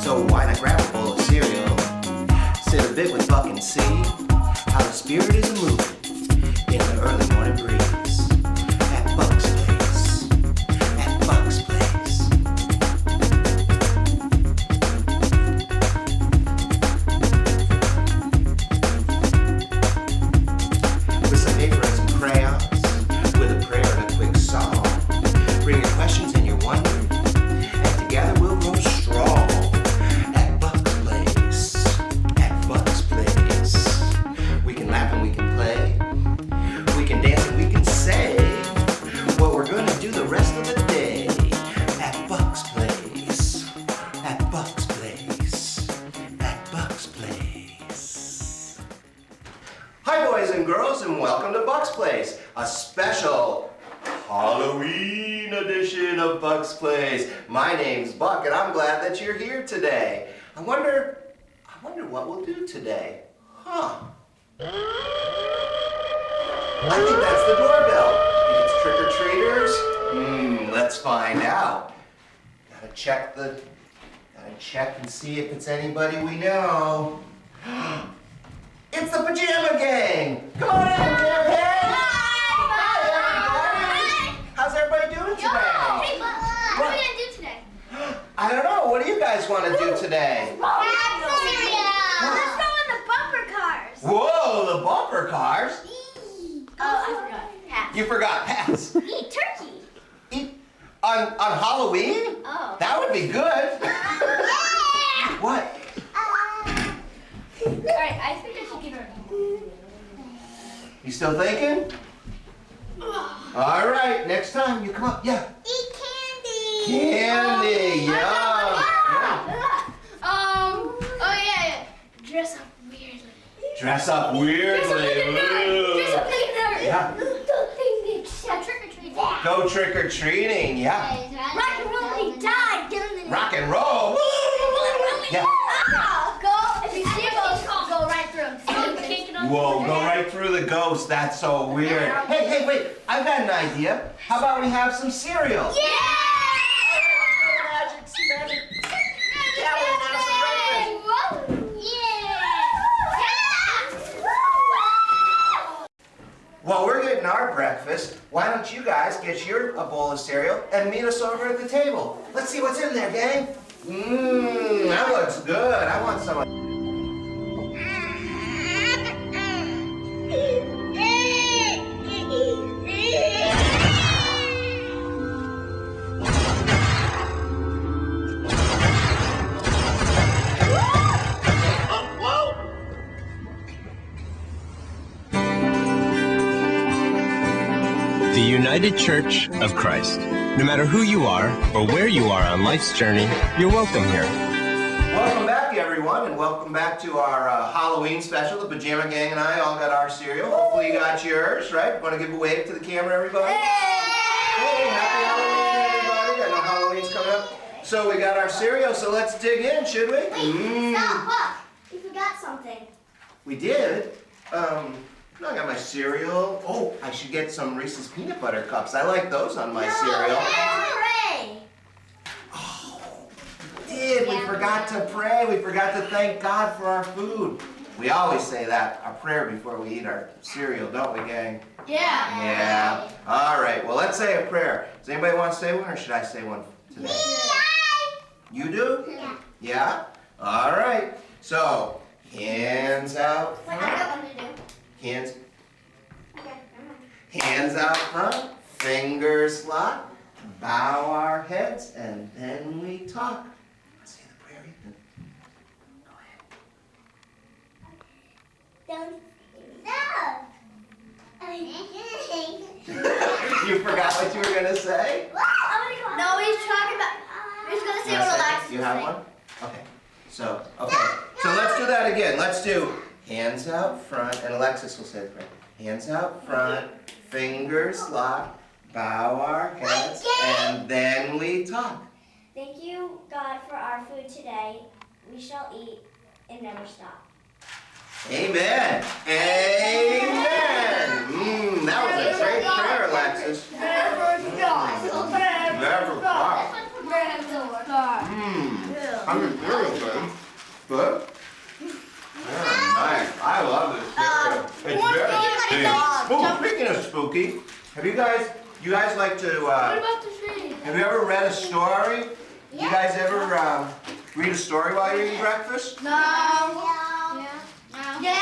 So why not grab a bowl of cereal, sit a bit with Buck and see how the spirit is a-moving in the early morning breeze at Bucks Place, at Bucks Place. With some paper and some crayons, with a prayer and a quick song, bring your questions and your wonder, and together we'll grow strong. Hi boys and girls, and welcome to Bucks Place, a special Halloween edition of Bucks Place. My name's Buck and I'm glad that you're here today. I wonder what we'll do today. Huh. I think that's the doorbell. Think it's trick-or-treaters? Let's find out. Gotta check and see if it's anybody we know. It's the Pajama Gang! Come on in, Pajama Gang! Hi, everybody! How's everybody doing today? Hey, what are we gonna do today? I don't know. What do you guys want to do today? Have cereal! Let's go in the bumper cars! Whoa, the bumper cars? Oh, I forgot. Pass. You forgot. Pass. Eat turkey. Eat on Halloween? Oh. That would be good. Yeah! What? Alright, I think I should give her. You still thinking? All right, next time you come up. Yeah. Eat candy! Candy, yum! Oh yeah. Dress up weirdly. Dress up weirdly. Dress up like a nerd. Yeah. Yeah, trick-or-treating. Go trick-or-treating, yeah. Rock and roll when he died. Rock and roll. Yeah. If you see a ghost, go right through him. Whoa, go right through the ghost. That's so weird. Hey, wait. I've got an idea. How about we have some cereal? Yeah! Magic. Yeah, we're gonna have some breakfast. While we're getting our breakfast, why don't you guys get your a bowl of cereal and meet us over at the table? Let's see what's in there, gang. That looks good. I want some. The United Church of Christ. No matter who you are or where you are on life's journey, you're welcome here. Welcome back, everyone, and welcome back to our Halloween special. The Pajama Gang and I all got our cereal. Hopefully you got yours, right? Want to give a wave to the camera, everybody? Hey, happy Halloween, everybody. I know Halloween's coming up. So we got our cereal, so let's dig in, should we? Wait, stop, Buck. You forgot something. We did? I got my cereal. Oh, I should get some Reese's Peanut Butter Cups. I like those on my cereal. Pray. Oh, we did. We forgot to pray. We forgot to thank God for our food. We always say that, our prayer before we eat our cereal, don't we, gang? Yeah. Yeah. All right, well, let's say a prayer. Does anybody want to say one, or should I say one today? You do? Yeah. Yeah? All right. So, hands out Wait, front. I got one to do. Hands out front, fingers locked, bow our heads, and then we talk. Let's say the prayer, Ethan. Go ahead. No. You forgot what what you were gonna say? No, he's talking about. He's gonna say what Alexis. You have one? Okay. So let's do that again. Let's do hands out front, and Alexis will say it first. Hands out front, fingers locked, bow our heads, and then we talk. Thank you, God, for our food today. We shall eat and never stop. Amen. Amen. That was a great prayer, Alexis. Never stop. Never stop. I'm cereal, good. Good? Yeah, nice. I love this cereal. It's very spooky. Speaking of spooky, have you guys like to, What about the tree? have you ever read a story? You guys ever read a story while you're eating breakfast? No. Yeah.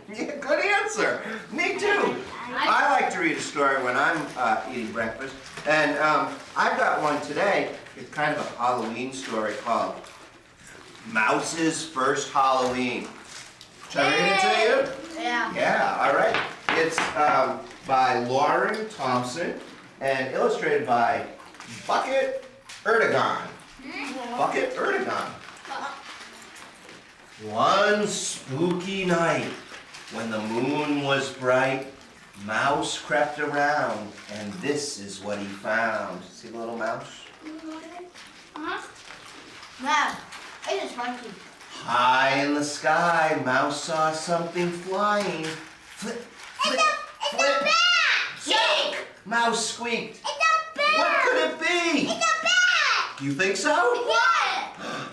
Yeah, good answer. Me too. I like to read a story when I'm eating breakfast. And I've got one today. It's kind of a Halloween story called Mouse's First Halloween. Should I read it to you? Yeah. Yeah, all right. It's by Lauren Thompson and illustrated by Buccs Erdogan. Buccs Erdogan. One spooky night, when the moon was bright, Mouse crept around, and this is what he found. See the little mouse? Wow. It is funky. High in the sky, Mouse saw something flying. Flip, flip, flip. Squeak! Mouse squeaked. It's a bear. What could it be? It's a bat. You think so? Yeah.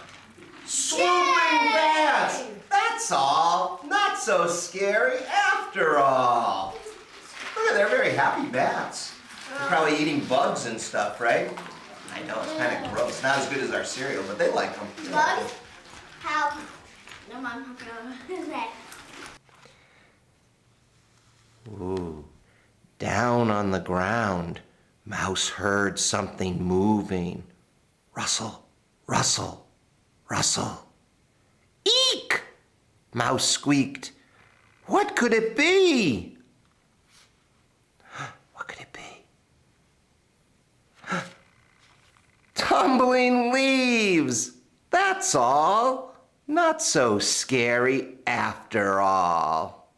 Swooping bats! That's all. Not so scary after all. Look, they're very happy bats. They're probably eating bugs and stuff, right? I know, it's kind of gross. Not as good as our cereal, but they like them. Bugs? How? No, Mom, who's that? Ooh. Down on the ground, Mouse heard something moving. Rustle, rustle, rustle. Eek! Mouse squeaked. What could it be? What could it be? Tumbling leaves! That's all. Not so scary after all.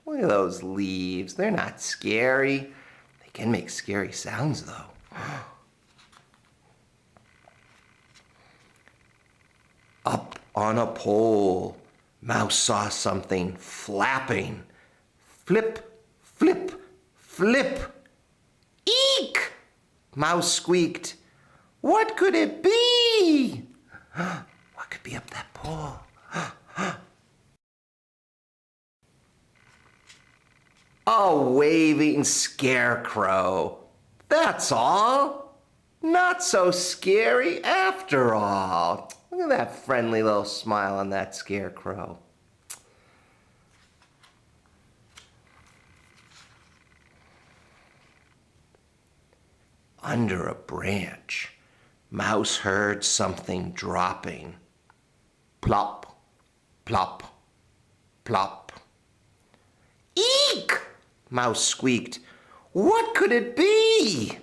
Look at those leaves. They're not scary. They can make scary sounds, though. Up on a pole, Mouse saw something flapping. Flip, flip, flip. Eek! Mouse squeaked. What could it be? What could be up that pole? A waving scarecrow. That's all. Not so scary after all. Look at that friendly little smile on that scarecrow. Under a branch, Mouse heard something dropping. Plop, plop, plop. Eek! Mouse squeaked. What could it be?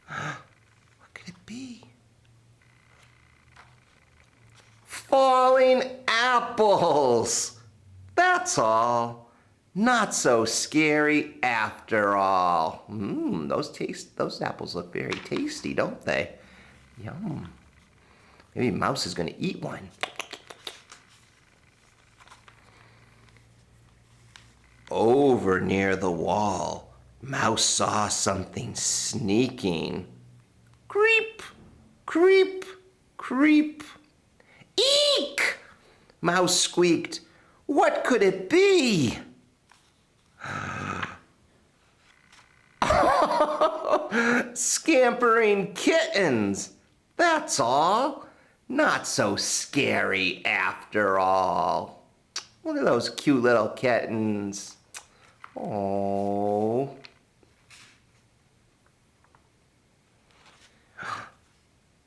What could it be? Falling apples. That's all. Not so scary after all. Those apples look very tasty, don't they? Yum. Maybe Mouse is going to eat one. Over near the wall, Mouse saw something sneaking. Creep, creep, creep. Eek! Mouse squeaked. What could it be? Scampering kittens. That's all. Not so scary after all. Look at those cute little kittens. Oh.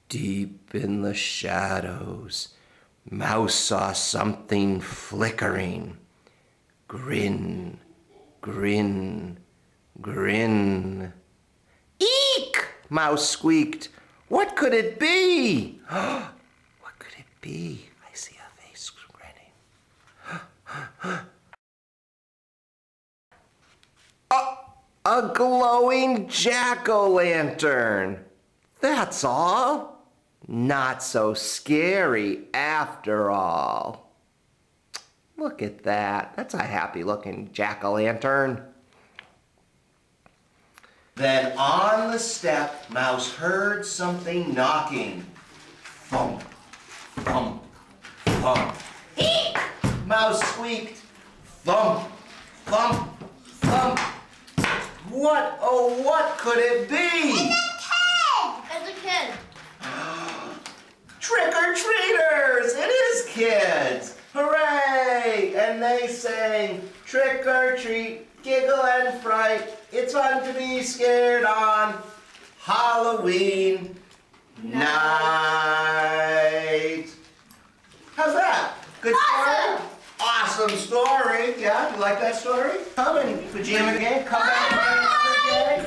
Deep in the shadows, Mouse saw something flickering. Grin, grin, grin. Eek! Mouse squeaked. What could it be? What could it be? I see a face grinning. A glowing jack-o'-lantern. That's all. Not so scary after all. Look at that. That's a happy-looking jack-o'-lantern. Then on the step, Mouse heard something knocking. Thump, thump, thump. Eek! Mouse squeaked. Thump, thump, thump. What, oh, what could it be? It's a kid. Trick-or-treaters! It is kids! Hooray! And they sang, trick or treat, giggle and fright. It's fun to be scared on Halloween night. How's that? Good story? Awesome story. Yeah, you like that story? Come and pajama gang, come back for another day.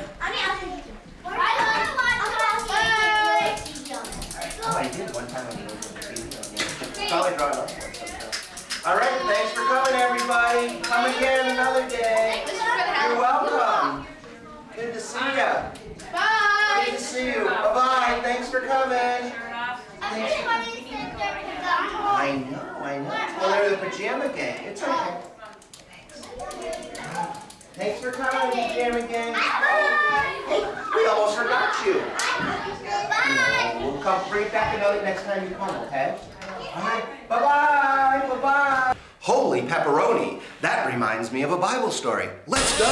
Oh, I did one time on the open. Probably draw it up. All right, thanks for coming, everybody. Come again another day. You're welcome. Good to see you. Bye. Good to see you. Bye-bye. Thanks for coming. I know. Well, they're the pajama gang. It's okay. Thanks for coming, pajama gang. Hey, we almost forgot you. We'll come bring it back another next time you come, okay? All right. Bye-bye. Bye-bye. Holy pepperoni. That reminds me of a Bible story. Let's go.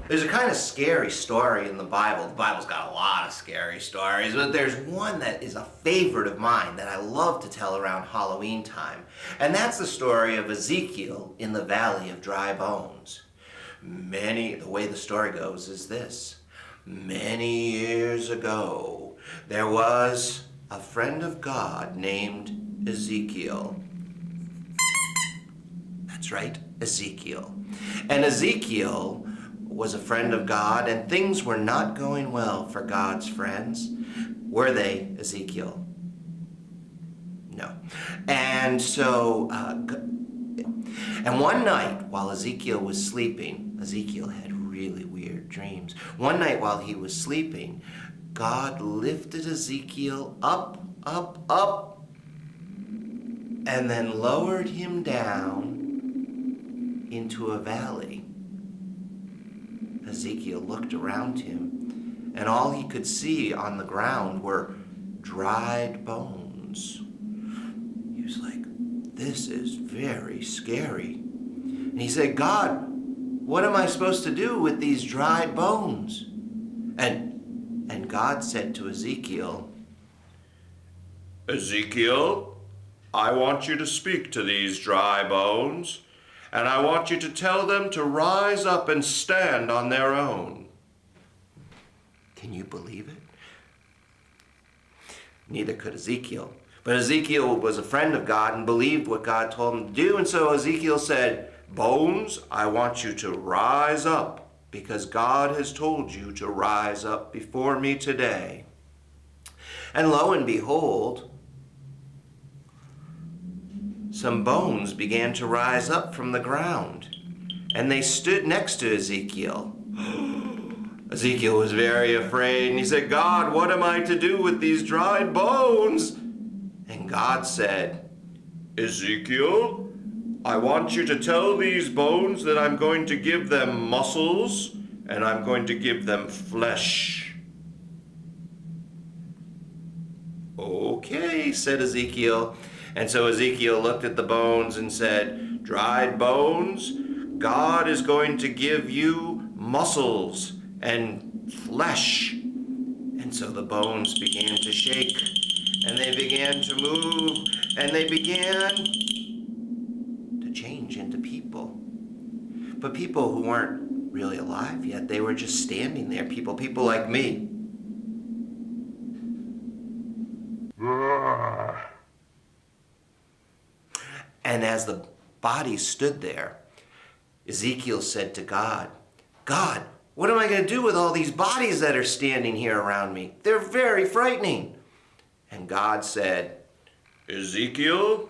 There's a kind of scary story in the Bible. The Bible's got a lot of scary stories, but there's one that is a favorite of mine that I love to tell around Halloween time. And that's the story of Ezekiel in the Valley of Dry Bones. The way the story goes is this. Many years ago, there was a friend of God named Ezekiel. That's right, Ezekiel. And Ezekiel was a friend of God, and things were not going well for God's friends. Were they, Ezekiel? No. And so, and one night while Ezekiel was sleeping, Ezekiel had really weird dreams. One night while he was sleeping, God lifted Ezekiel up, and then lowered him down into a valley. Ezekiel looked around him, and all he could see on the ground were dried bones. He was like, this is very scary. And he said, God, what am I supposed to do with these dried bones? And God said to Ezekiel, Ezekiel, I want you to speak to these dry bones, and I want you to tell them to rise up and stand on their own. Can you believe it? Neither could Ezekiel. But Ezekiel was a friend of God and believed what God told him to do. And so Ezekiel said, Bones, I want you to rise up because God has told you to rise up before me today. And lo and behold, some bones began to rise up from the ground, and they stood next to Ezekiel. Ezekiel was very afraid, and he said, God, what am I to do with these dried bones? And God said, Ezekiel, I want you to tell these bones that I'm going to give them muscles, and I'm going to give them flesh. Okay, said Ezekiel. And so Ezekiel looked at the bones and said, dried bones, God is going to give you muscles and flesh. And so the bones began to shake, and they began to move, and they began to change into people. But people who weren't really alive yet, they were just standing there, people like me. And as the bodies stood there, Ezekiel said to God, God, what am I going to do with all these bodies that are standing here around me? They're very frightening. And God said, Ezekiel,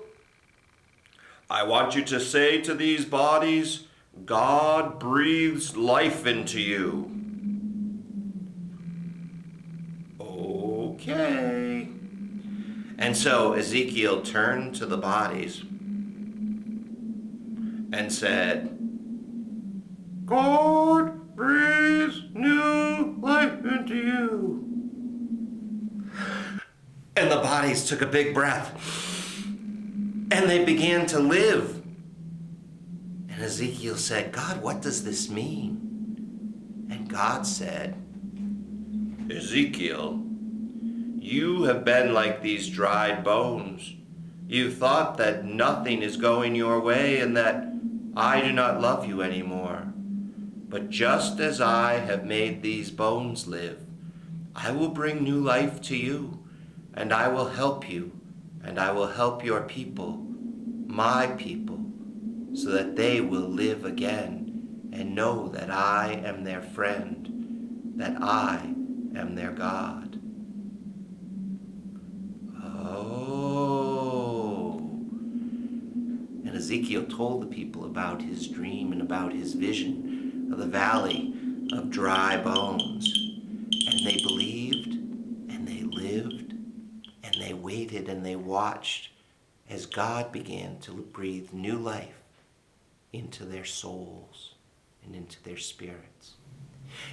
I want you to say to these bodies, God breathes life into you. Okay. And so Ezekiel turned to the bodies and said, God breathes new life into you. And the bodies took a big breath and they began to live. And Ezekiel said, God, what does this mean? And God said, Ezekiel, you have been like these dried bones. You thought that nothing is going your way and that I do not love you anymore. But just as I have made these bones live, I will bring new life to you, and I will help you, and I will help your people, my people, so that they will live again and know that I am their friend, that I am their God. Oh. And Ezekiel told the people about his dream and about his vision of the valley of dry bones. And they believed, and they lived, and they waited, and they watched as God began to breathe new life into their souls and into their spirits.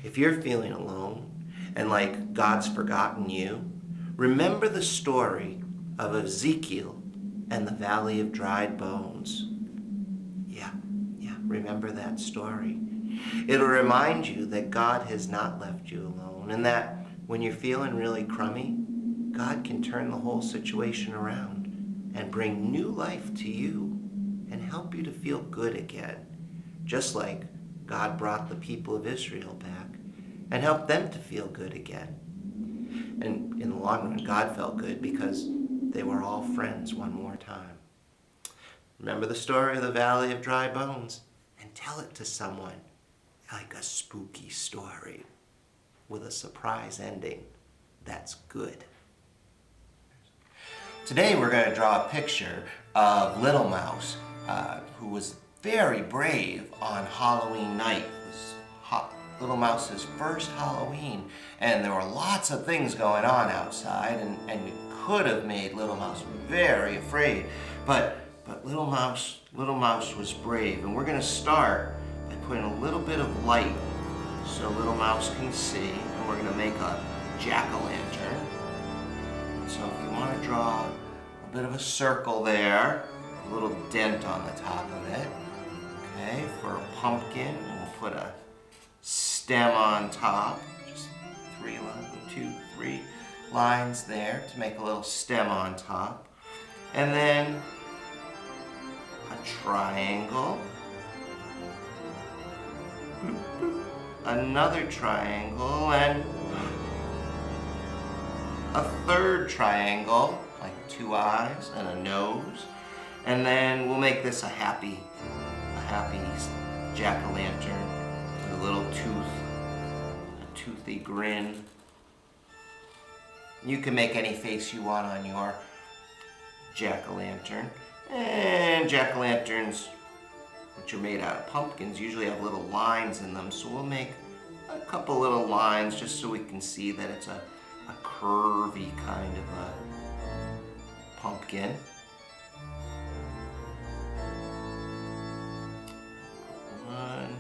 If you're feeling alone and like God's forgotten you, remember the story of Ezekiel and the valley of dried bones. Yeah, remember that story. It'll remind you that God has not left you alone, and that when you're feeling really crummy, God can turn the whole situation around and bring new life to you and help you to feel good again, just like God brought the people of Israel back and helped them to feel good again. And in the long run, God felt good because they were all friends one more time. Remember the story of the Valley of Dry Bones and tell it to someone like a spooky story with a surprise ending that's good. Today we're going to draw a picture of Little Mouse, who was very brave on Halloween night. It was Little Mouse's first Halloween, and there were lots of things going on outside, and it could have made Little Mouse very afraid. But Little Mouse was brave, and we're going to start by putting a little bit of light so Little Mouse can see, and we're going to make a jack-o'-lantern. So if you want to draw a bit of a circle there, a little dent on the top of it, okay, for a pumpkin, we'll put a stem on top, just 3 lines there to make a little stem on top, and then a triangle, another triangle, and a third triangle, like 2 eyes and a nose, and then we'll make this a happy jack-o'-lantern with a little tooth, a toothy grin. You can make any face you want on your jack-o'-lantern, and jack-o'-lanterns, which are made out of pumpkins, usually have little lines in them, so we'll make a couple little lines just so we can see that it's a curvy kind of a pumpkin. One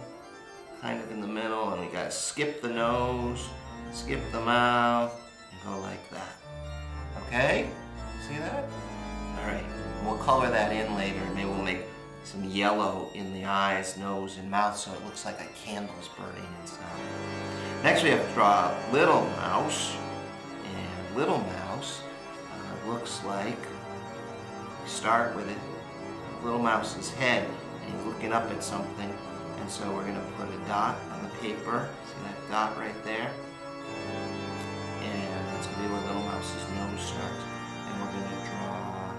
kind of in the middle, and we gotta skip the nose, skip the mouth, and go like that. Okay? See that? Alright, we'll color that in later, and maybe we'll make some yellow in the eyes, nose, and mouth so it looks like a candle's burning inside. Next we have to draw Little Mouse. And Little Mouse looks like, we start with it, Little Mouse's head, and he's looking up at something. And so we're going to put a dot on the paper. See that dot right there? And that's going to be where Little Mouse's nose starts. And we're going to draw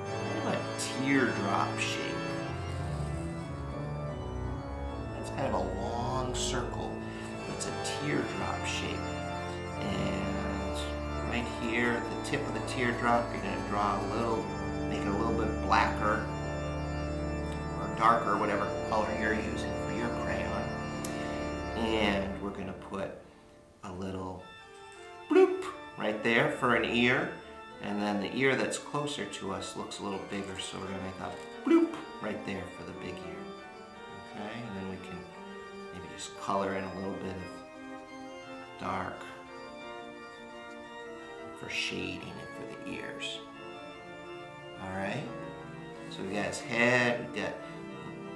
kind of a teardrop shape right here at the tip of the teardrop. You're going to draw a little, make it a little bit blacker or darker, whatever color you're using for your crayon. And we're going to put a little bloop right there for an ear. And then the ear that's closer to us looks a little bigger, so we're going to make a bloop right there for the big ear. Okay, and then we can maybe just color in a little bit of dark for shading and for the ears. Alright, so we got his head, we got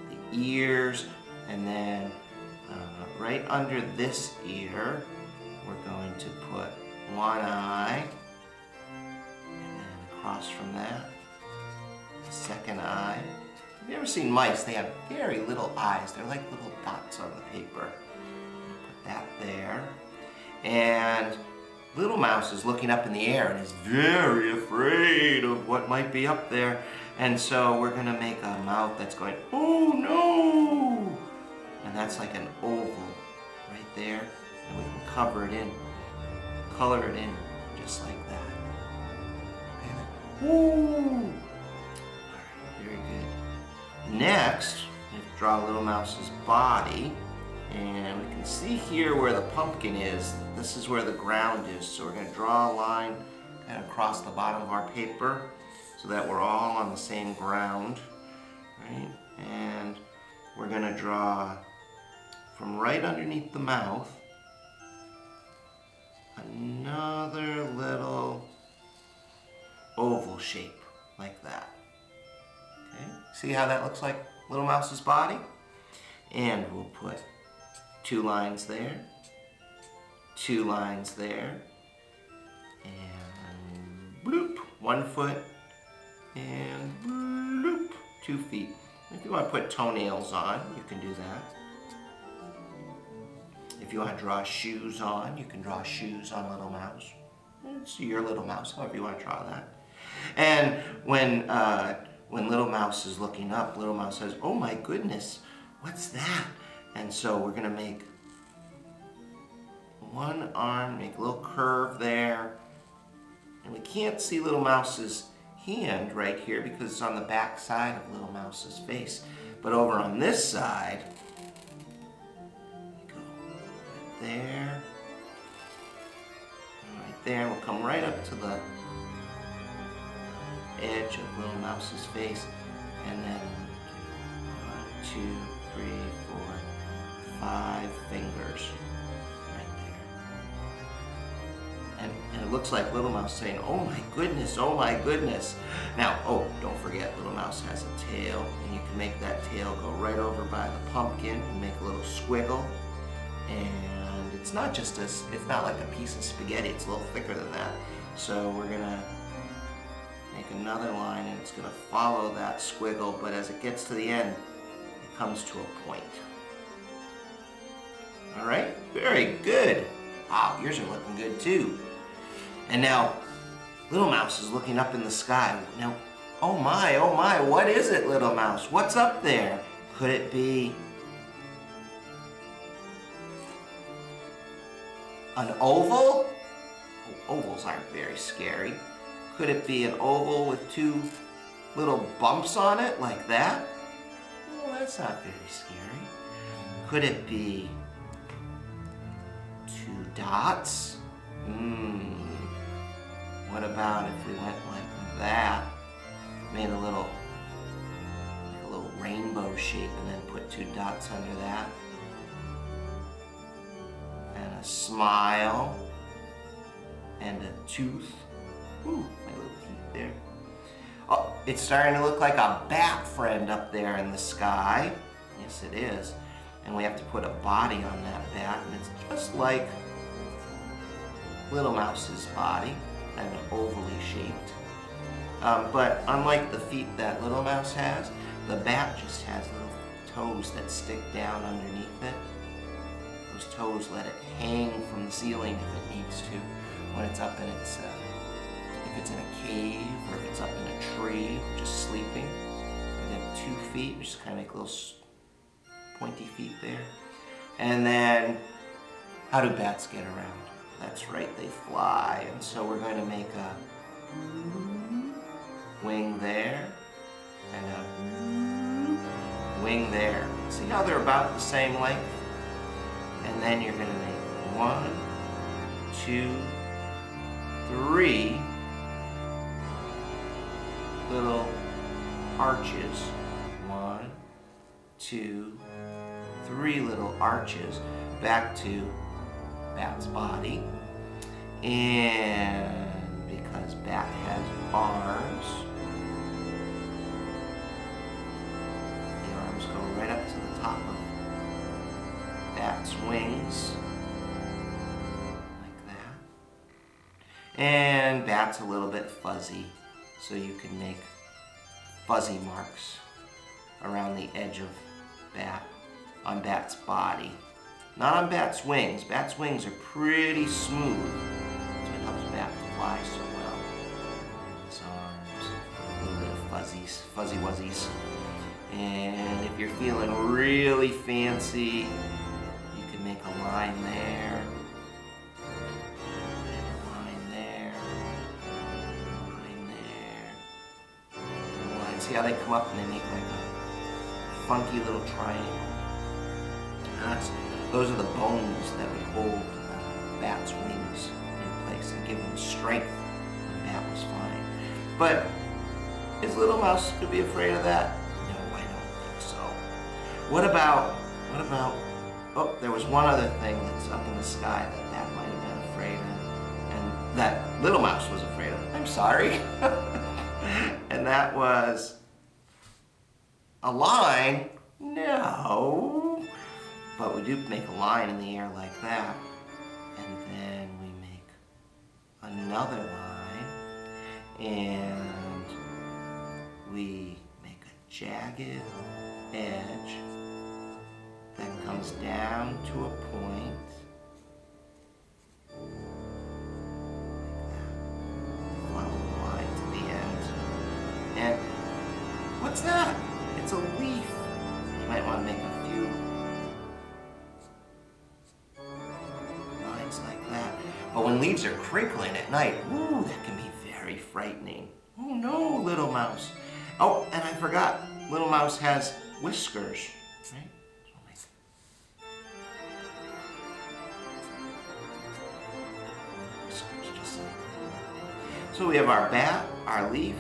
the ears, and then right under this ear, we're going to put one eye, and then across from that, the second eye. Have you ever seen mice? They have very little eyes. They're like little dots on the paper. Put that there. And little mouse is looking up in the air and is very afraid of what might be up there. And so we're going to make a mouth that's going, oh no! And that's like an oval right there. And we can cover it in, color it in just like that. And ooh! Very good. Next, we have to draw Little Mouse's body. And we can see here where the pumpkin is. This is where the ground is. So we're going to draw a line kind of across the bottom of our paper so that we're all on the same ground. Right? And we're going to draw from right underneath the mouth another little oval shape like that. Okay? See how that looks like Little Mouse's body? And we'll put 2 lines there, 2 lines there, and bloop, 1 foot, and bloop, 2 feet. If you want to put toenails on, you can do that. If you want to draw shoes on, you can draw shoes on Little Mouse. It's your Little Mouse, however you want to draw that. And when Little Mouse is looking up, Little Mouse says, oh my goodness, what's that? And so we're going to make one arm, make a little curve there. And we can't see Little Mouse's hand right here because it's on the back side of Little Mouse's face. But over on this side, we go right there, and right there, and we'll come right up to the edge of Little Mouse's face, and then 1, 2, 3, 4, 5 fingers right there. And it looks like Little Mouse saying, oh my goodness, oh my goodness. Now, oh, don't forget, Little Mouse has a tail, and you can make that tail go right over by the pumpkin and make a little squiggle. And it's not just it's not like a piece of spaghetti, it's a little thicker than that. So we're gonna make another line, and it's gonna follow that squiggle, but as it gets to the end, it comes to a point. All right, very good. Wow, yours are looking good too. And now, Little Mouse is looking up in the sky. Now, oh my, what is it, Little Mouse? What's up there? Could it be an oval? Oh, ovals aren't very scary. Could it be an oval with 2 little bumps on it, like that? Well, that's not very scary. Could it be 2 dots? What about if we went like that? Made a little rainbow shape and then put 2 dots under that. And a smile. And a tooth. Ooh, my little teeth there. Oh, it's starting to look like a bat friend up there in the sky. Yes, it is. And we have to put a body on that bat, and it's just like Little Mouse's body, kind of ovally shaped. But unlike the feet that Little Mouse has, the bat just has little toes that stick down underneath it. Those toes let it hang from the ceiling if it needs to, when it's up in its, if it's in a cave or if it's up in a tree, just sleeping. And then 2 feet, we just kind of make little pointy feet there. And then, how do bats get around? That's right, they fly. And so we're going to make a wing there and a wing there. See how they're about the same length? And then you're going to make 1, 2, 3 little arches. 1, 2, 3 little arches back to Bat's body. And because Bat has arms, the arms go right up to the top of Bat's wings, like that. And Bat's a little bit fuzzy, so you can make fuzzy marks around the edge of Bat on Bat's body. Not on Bat's wings. Bat's wings are pretty smooth. That's what helps Bat to fly so well. His arms, a little bit of fuzzy wuzzies. And if you're feeling really fancy, you can make a line there, and a line there, a line there, and a line. See how they come up and they make like a funky little triangle? Those are the bones that would hold Bat's wings in place and give him strength when Bat was flying. But is Little Mouse could be afraid of that? No, I don't think so. What about, oh, there was one other thing that's up in the sky that Bat might have been afraid of, and that Little Mouse was afraid of. I'm sorry. And that was a line? No. But we do make a line in the air like that, and then we make another line, and we make a jagged edge that comes down to a point, like that. Follow the line to the end. And what's that? It's a leaf. You might want to make a few like that. But when leaves are crinkling at night, ooh, that can be very frightening. Oh no, Little Mouse. Oh, and I forgot, Little Mouse has whiskers, right? Whiskers, just like that. So we have our bat, our leaf,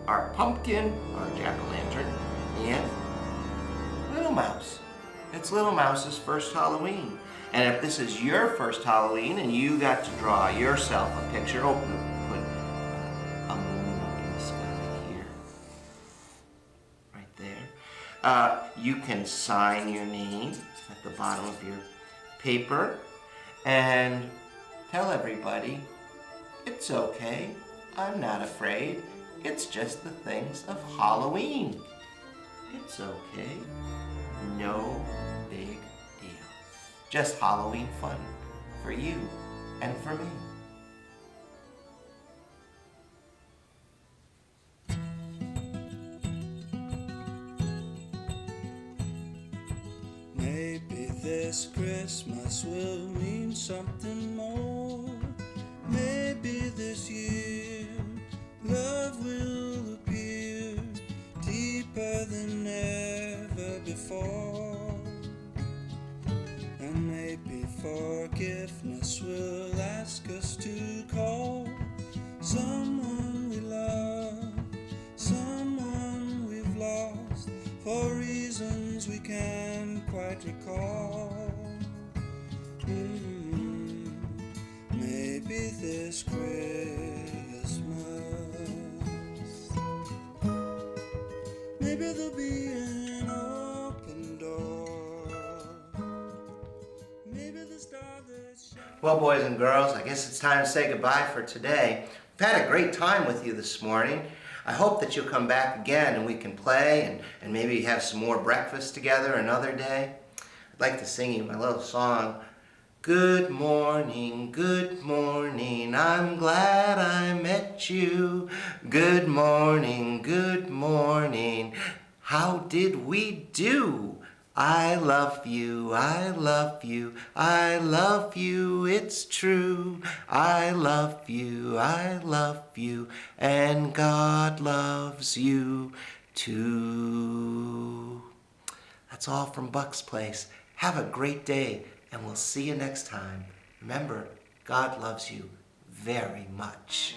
our pumpkin, our jack-o'-lantern, and Little Mouse. It's Little Mouse's first Halloween. And if this is your first Halloween and you got to draw yourself a picture, put a moon up in the sky here, right there. You can sign your name at the bottom of your paper and tell everybody, it's okay, I'm not afraid, it's just the things of Halloween. It's okay, no big deal. Just Halloween fun for you and for me. Maybe this Christmas will mean something more. Maybe this year love will appear deeper than ever before. And maybe forgiveness will ask us to call someone we love, someone we've lost, for reasons we can't quite recall. Maybe this Christmas, maybe there'll be an open door. Maybe the star that shines. Well, boys and girls, I guess it's time to say goodbye for today. We've had a great time with you this morning. I hope that you'll come back again and we can play and maybe have some more breakfast together another day. I'd like to sing you my little song. Good morning, I'm glad I met you. Good morning, how did we do? I love you, I love you, I love you, it's true. I love you, and God loves you too. That's all from Bucks Place. Have a great day, and we'll see you next time. Remember, God loves you very much.